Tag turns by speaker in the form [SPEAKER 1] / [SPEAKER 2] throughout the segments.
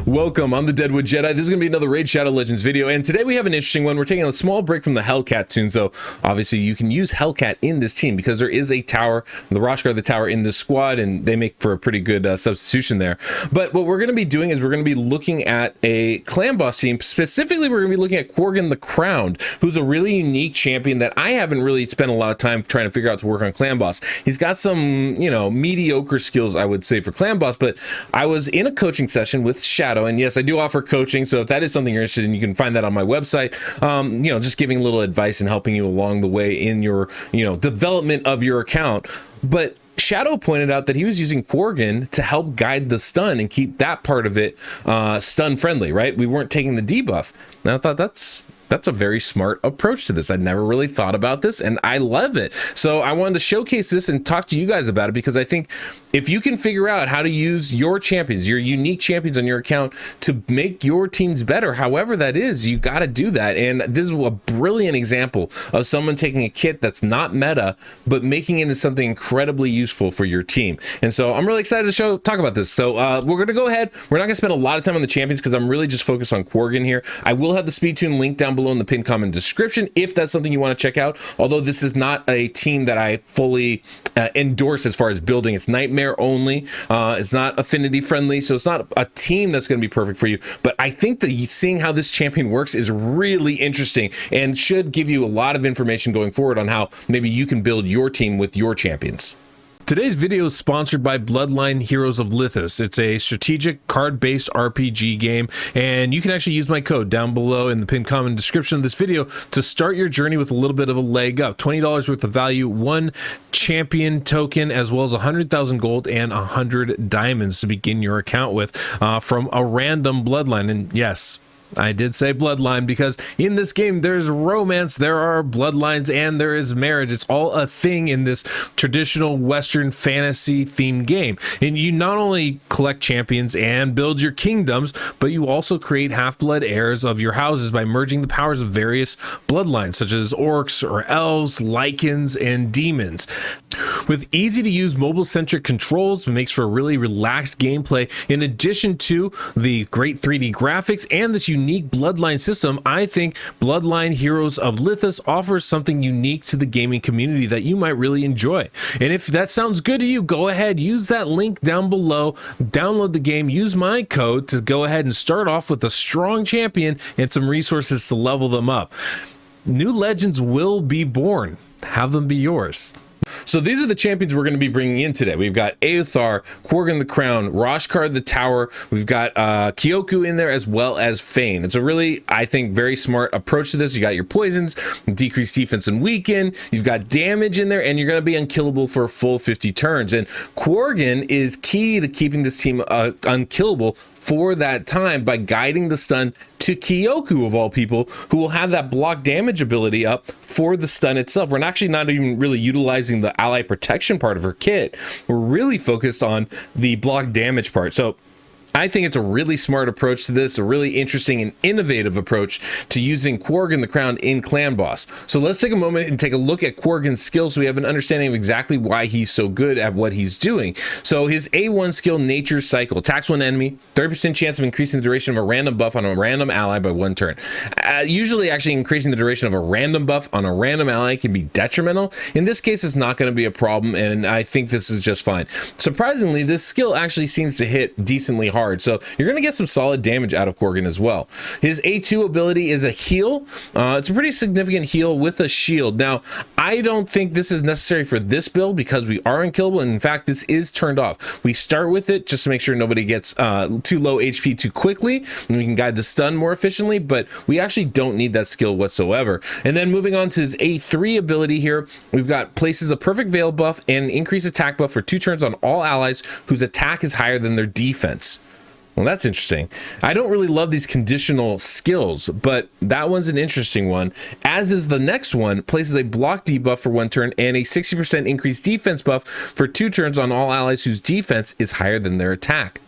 [SPEAKER 1] Welcome, I'm the Deadwood Jedi. This is going to be another Raid Shadow Legends video, and today we have an interesting one. We're taking a small break from the Hellcat tune, so obviously you can use Hellcat in this team because there is a tower, the Roshkar the tower in this squad, and they make for a pretty good substitution there. But what we're going to be doing is we're going to be looking at a clan boss team. Specifically, we're going to be looking at Quargan the Crowned, who's a really unique champion that I haven't really spent a lot of time trying to figure out to work on clan boss. He's got some, you know, mediocre skills, I would say, for clan boss, but I was in a coaching session with Shadow, and yes, I do offer coaching, so if that is something you're interested in, you can find that on my website. You know, just giving a little advice and helping you along the way in your, you know, development of your account. But Shadow pointed out that he was using Quargan to help guide the stun and keep that part of it stun friendly, right? We weren't taking the debuff. And I thought that's a very smart approach to this. I'd never really thought about this, and I love it. So I wanted to showcase this and talk to you guys about it, because I think if you can figure out how to use your champions, your unique champions on your account, to make your teams better, however that is, you got to do that. And this is a brilliant example of someone taking a kit that's not meta, but making it into something incredibly useful for your team. And so I'm really excited to talk about this. So we're going to go ahead. We're not going to spend a lot of time on the champions because I'm really just focused on Quargan here. I will have the speed tune link down below in the pinned comment description if that's something you want to check out, although this is not a team that I fully endorse as far as building. It's nightmare only. It's not affinity friendly, so it's not a team that's going to be perfect for you, but I think that seeing how this champion works is really interesting and should give you a lot of information going forward on how maybe you can build your team with your champions. Today's video is sponsored by Bloodline Heroes of Lithis. It's a strategic card-based RPG game, and you can actually use my code down below in the pinned comment description of this video to start your journey with a little bit of a leg up. $20 worth of value, 1 champion token, as well as 100,000 gold and 100 diamonds to begin your account with from a random bloodline. And yes, I did say bloodline because in this game there's romance, there are bloodlines, and there is marriage. It's all a thing in this traditional Western fantasy themed game. And you not only collect champions and build your kingdoms, but you also create half-blood heirs of your houses by merging the powers of various bloodlines, such as orcs or elves, lycans, and demons. With easy-to-use mobile-centric controls, it makes for a really relaxed gameplay. In addition to the great 3D graphics and this unique bloodline system, I think Bloodline Heroes of Lithis offers something unique to the gaming community that you might really enjoy. And if that sounds good to you, go ahead, use that link down below, download the game, use my code to go ahead and start off with a strong champion and some resources to level them up. New legends will be born. Have them be yours. So these are the champions we're going to be bringing in today. We've got Aothar, Quargan the Crowned, Roshkar the Tower. We've got Kyoku in there, as well as Fane. It's a really, I think, very smart approach to this. You got your poisons, decreased defense and weaken. You've got damage in there, and you're going to be unkillable for a full 50 turns. And Quargan is key to keeping this team unkillable for that time by guiding the stun to Kyoku, of all people, who will have that block damage ability up for the stun itself. We're actually not even really utilizing the ally protection part of her kit. We're really focused on the block damage part. So I think it's a really smart approach to this, a really interesting and innovative approach to using Quargan the Crowned in Clan Boss. So let's take a moment and take a look at Quargan's skills so we have an understanding of exactly why he's so good at what he's doing. So his A1 skill, Nature's Cycle, attacks one enemy, 30% chance of increasing the duration of a random buff on a random ally by 1 turn. Usually actually increasing the duration of a random buff on a random ally can be detrimental. In this case, it's not going to be a problem, and I think this is just fine. Surprisingly, this skill actually seems to hit decently hard. So you're going to get some solid damage out of Quargan as well. His A2 ability is a heal. It's a pretty significant heal with a shield. Now, I don't think this is necessary for this build because we are unkillable, and in fact, this is turned off. We start with it just to make sure nobody gets too low HP too quickly, and we can guide the stun more efficiently, but we actually don't need that skill whatsoever. And then moving on to his A3 ability here, we've got places a perfect veil buff and increased attack buff for 2 turns on all allies whose attack is higher than their defense. Well, that's interesting. I don't really love these conditional skills, but that one's an interesting one, as is the next one. Places a block debuff for 1 turn and a 60% increased defense buff for 2 turns on all allies whose defense is higher than their attack.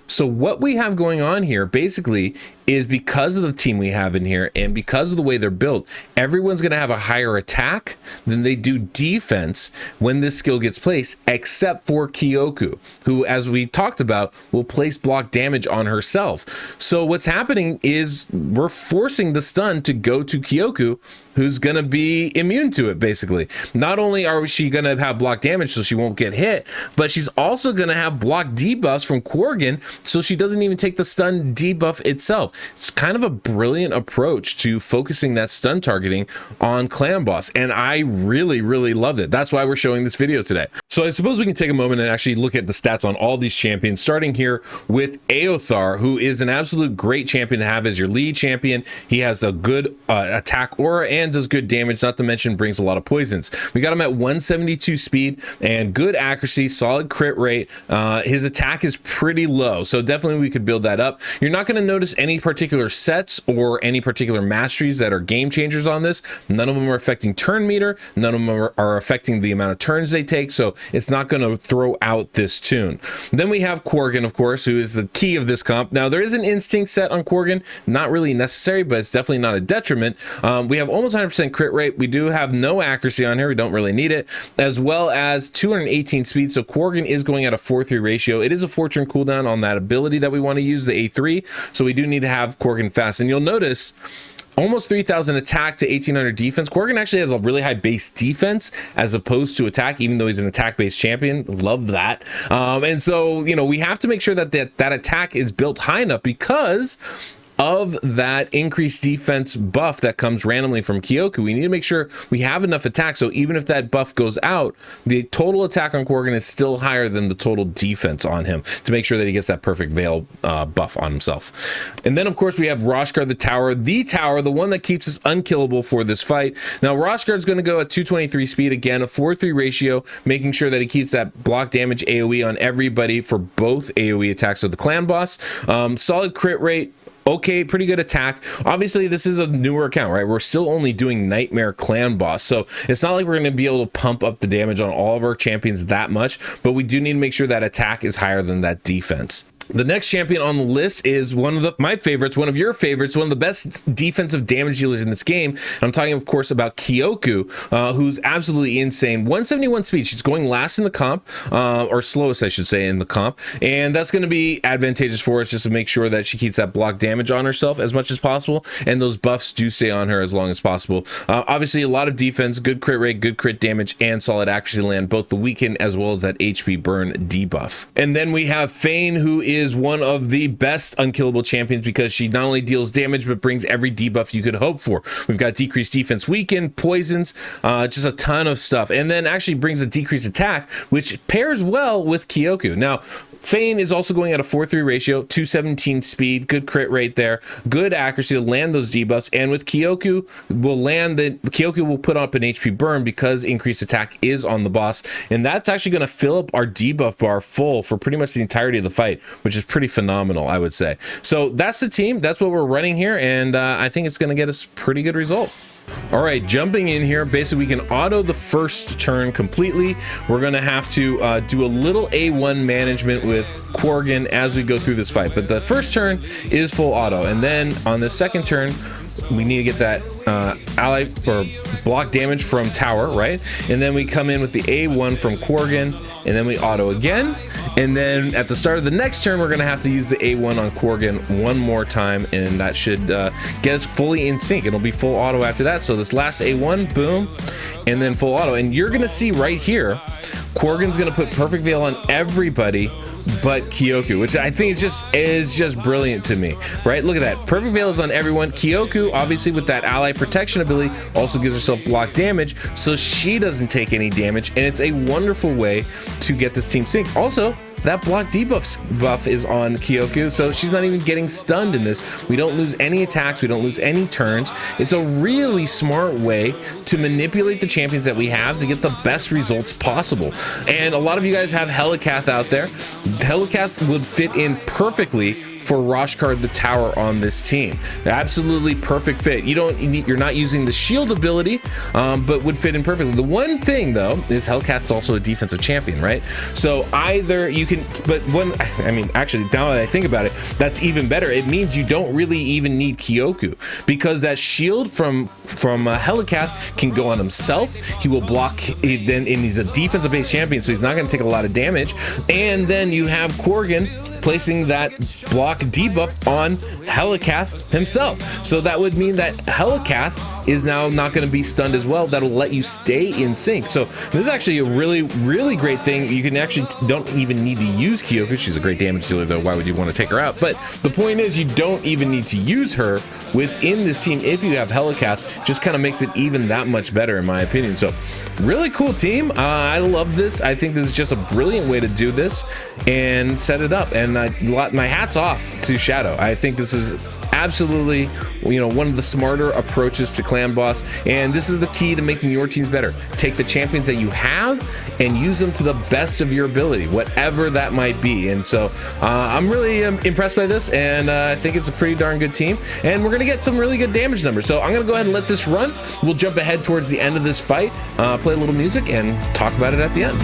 [SPEAKER 1] So what we have going on here basically is because of the team we have in here and because of the way they're built, everyone's going to have a higher attack than they do defense when this skill gets placed, except for Kyoku, who, as we talked about, will place block damage on herself. So what's happening is we're forcing the stun to go to Kyoku, who's going to be immune to it, basically. Not only are she going to have block damage so she won't get hit, but she's also going to have block debuffs from Quargan, so she doesn't even take the stun debuff itself. It's kind of a brilliant approach to focusing that stun targeting on Clan Boss, and I really, really loved it. That's why we're showing this video today. So I suppose we can take a moment and actually look at the stats on all these champions, starting here with Aothar, who is an absolute great champion to have as your lead champion. He has a good attack aura and does good damage, not to mention brings a lot of poisons. We got him at 172 speed and good accuracy, solid crit rate. His attack is pretty low, so definitely we could build that up. You're not going to notice any particular sets or any particular masteries that are game changers on this. None of them are affecting turn meter, none of them are affecting the amount of turns they take, so it's not going to throw out this tune. Then we have Quargan, of course, who is the key of this comp. Now there is an instinct set on Quargan, not really necessary, but it's definitely not a detriment. We have almost 100% crit rate. We do have no accuracy on here, we don't really need it, as well as 218 speed. So Quargan is going at a 4-3 ratio. It is a 4-turn cooldown on that ability that we want to use, the A3, so we do need to have Quargan fast. And you'll notice almost 3,000 attack to 1,800 defense. Quargan actually has a really high base defense as opposed to attack, even though he's an attack-based champion. Love that. And so, you know, we have to make sure that that attack is built high enough because of that increased defense buff that comes randomly from Kyoku. We need to make sure we have enough attack, so even if that buff goes out, the total attack on Quargan is still higher than the total defense on him, to make sure that he gets that perfect veil buff on himself. And then of course we have Roshgar the tower, the one that keeps us unkillable for this fight. Now Roshgar's going to go at 223 speed, again a 4-3 ratio, making sure that he keeps that block damage AoE on everybody for both AoE attacks of the clan boss. Solid crit rate, okay, pretty good attack. Obviously this is a newer account, right? We're still only doing Nightmare Clan Boss, so it's not like we're going to be able to pump up the damage on all of our champions that much, but we do need to make sure that attack is higher than that defense. The next champion on the list is one of my favorites, one of your favorites, one of the best defensive damage dealers in this game. I'm talking, of course, about Kyoku, who's absolutely insane. 171 speed. She's going last in the comp, or slowest, I should say, in the comp. And that's going to be advantageous for us just to make sure that she keeps that block damage on herself as much as possible. And those buffs do stay on her as long as possible. Obviously, a lot of defense, good crit rate, good crit damage, and solid accuracy land, both the weaken as well as that HP burn debuff. And then we have Fane, who is one of the best unkillable champions because she not only deals damage but brings every debuff you could hope for. We've got decreased defense, weaken, poisons, just a ton of stuff, and then actually brings a decreased attack, which pairs well with Kyoku. Now Fane is also going at a 4-3 ratio, 217 speed, good crit rate there, good accuracy to land those debuffs, and with Kyoku Kyoku will put up an HP burn because increased attack is on the boss, and that's actually going to fill up our debuff bar full for pretty much the entirety of the fight, which is pretty phenomenal, I would say. So that's the team, that's what we're running here, and I think it's going to get us a pretty good result. All right, jumping in here, basically we can auto the first turn completely. We're gonna have to do a little A1 management with Quargan as we go through this fight, but the first turn is full auto, and then on the second turn we need to get that ally or block damage from tower, right? And then we come in with the A1 from Quargan, and then we auto again, and then at the start of the next turn we're gonna have to use the A1 on Quargan one more time, and that should get us fully in sync. It'll be full auto after that. So this last A1, boom, and then full auto, and you're gonna see right here Quargan's gonna put perfect veil on everybody but Kyoku, which I think is just brilliant to me, right? Look at that, perfect veil is on everyone. Kyoku, obviously with that ally protection ability, also gives herself block damage, so she doesn't take any damage, and it's a wonderful way to get this team synced. Also, that block debuff buff is on Kyoku, so she's not even getting stunned in this. We don't lose any attacks, we don't lose any turns. It's a really smart way to manipulate the champions that we have to get the best results possible. And a lot of you guys have Helikath out there. Helikath would fit in perfectly for Roshkar the Tower on this team. Absolutely perfect fit. You're not using the shield ability, but would fit in perfectly. The one thing though is Hellcat's also a defensive champion, right? So either you can, but actually now that I think about it, that's even better. It means you don't really even need Kyoku, because that shield from Hellcat can go on himself. He will block it then, and he's a defensive based champion, so he's not going to take a lot of damage. And then you have Quargan placing that block debuff on Helicath himself. So that would mean that Helicath is now not going to be stunned as well. That'll let you stay in sync. So this is actually a really, really great thing. You can actually don't even need to use Kyoku. She's a great damage dealer though. Why would you want to take her out? But the point is, you don't even need to use her within this team if you have Helicath. Just kind of makes it even that much better in my opinion. So really cool team. I love this. I think this is just a brilliant way to do this and set it up. And my hat's off to Shadow. I think this is absolutely, one of the smarter approaches to Clan Boss, and this is the key to making your teams better. Take the champions that you have and use them to the best of your ability, whatever that might be. And so I'm really impressed by this, and I think it's a pretty darn good team, and we're gonna get some really good damage numbers. So I'm gonna go ahead and let this run. We'll jump ahead towards the end of this fight, play a little music, and talk about it at the end.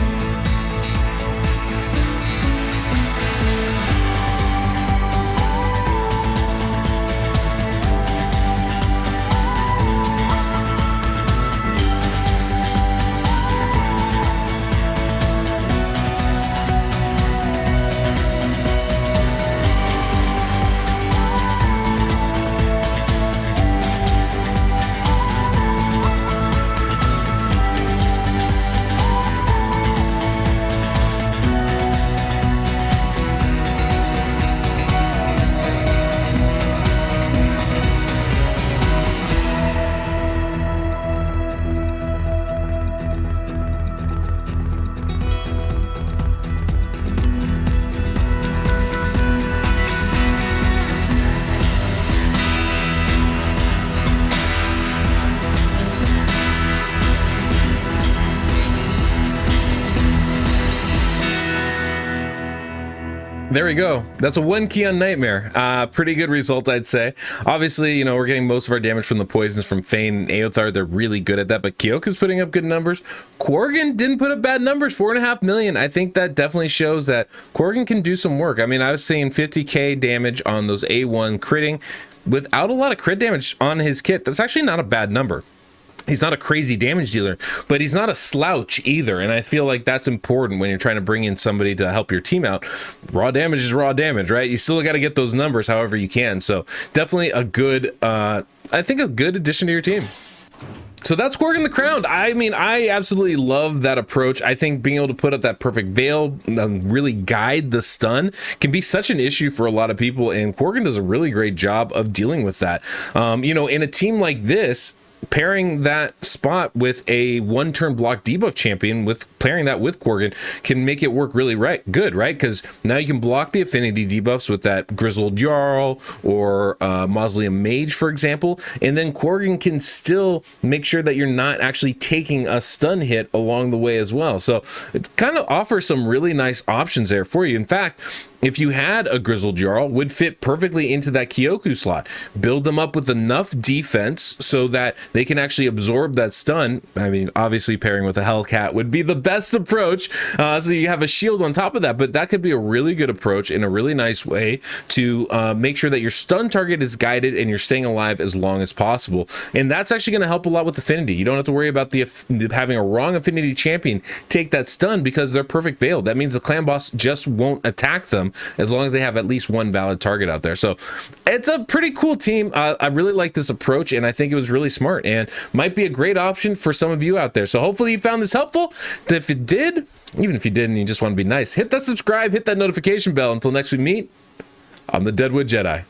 [SPEAKER 1] There we go. That's a 1 key on Nightmare. Pretty good result, I'd say. Obviously, we're getting most of our damage from the poisons from Fane and Aothar. They're really good at that, but Kyoku's putting up good numbers. Quargan didn't put up bad numbers, 4.5 million. I think that definitely shows that Quargan can do some work. I mean, I was seeing 50k damage on those A1 critting without a lot of crit damage on his kit. That's actually not a bad number. He's not a crazy damage dealer, but he's not a slouch either. And I feel like that's important when you're trying to bring in somebody to help your team out. Raw damage is raw damage, right? You still got to get those numbers however you can. So definitely a good, I think a good addition to your team. So that's Quargan the Crowned. I mean, I absolutely love that approach. I think being able to put up that perfect veil, really guide the stun, can be such an issue for a lot of people. And Quargan does a really great job of dealing with that. In a team like this, pairing that spot with a one-turn block debuff champion, with pairing that with Quargan, can make it work really good, right? Because now you can block the affinity debuffs with that Grizzled Jarl or Mausoleum Mage, for example, and then Quargan can still make sure that you're not actually taking a stun hit along the way as well. So it kind of offers some really nice options there for you. In fact, if you had a Grizzled Jarl, would fit perfectly into that Kyoku slot. Build them up with enough defense so that they can actually absorb that stun. I mean, obviously pairing with a Hellcat would be the best approach, so you have a shield on top of that, but that could be a really good approach in a really nice way to make sure that your stun target is guided and you're staying alive as long as possible. And that's actually going to help a lot with affinity. You don't have to worry about having a wrong affinity champion take that stun, because they're perfect veiled. That means the clan boss just won't attack them as long as they have at least one valid target out there. So it's a pretty cool team. I really like this approach, and I think it was really smart and might be a great option for some of you out there. So hopefully you found this helpful. If it did, even if you didn't, you just want to be nice, hit that subscribe, hit that notification bell. Until next we meet, I'm the Deadwood Jedi.